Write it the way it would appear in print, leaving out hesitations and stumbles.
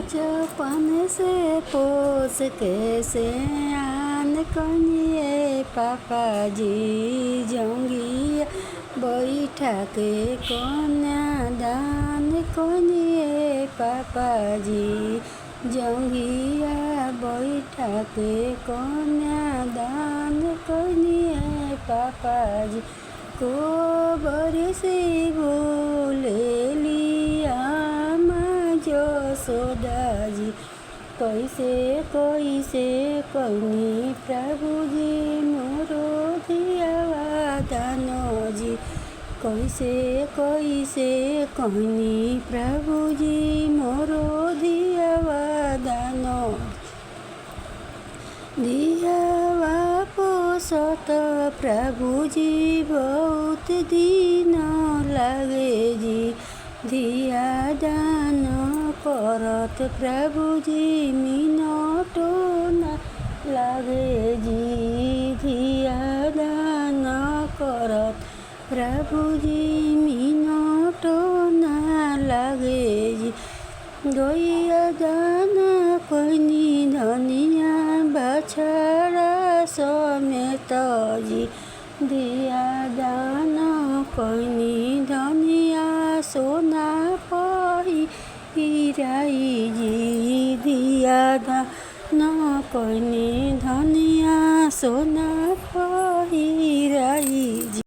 बचपन से पोस के सयान कनिए पापा जी जोंगिया बैठा के कन्यादान कनिए पापा जी जोंगिया बैठा के कन्यादान कनिए पापा जी को बरसी भूले लिया यशोदा जी कैसे कैसे कहनी प्रभु जी मोरो दियावा दानो जी कैसे कैसे कहनी प्रभु जी मोरो दियावा दानो दियावा पोसत प्रभु जी बहुत दिन लागे जी दिया दान करत प्रभु जी मिनटो न लागे जी दिया दान करत प्रभु जी मिनटो न लागे जी गैया दान कहनी धनिया बछड़ा समेत जी दिया दान कहनी धनिया सोना पहिराई जी दिया दान कहनी धनिया सोना पहिराई जी।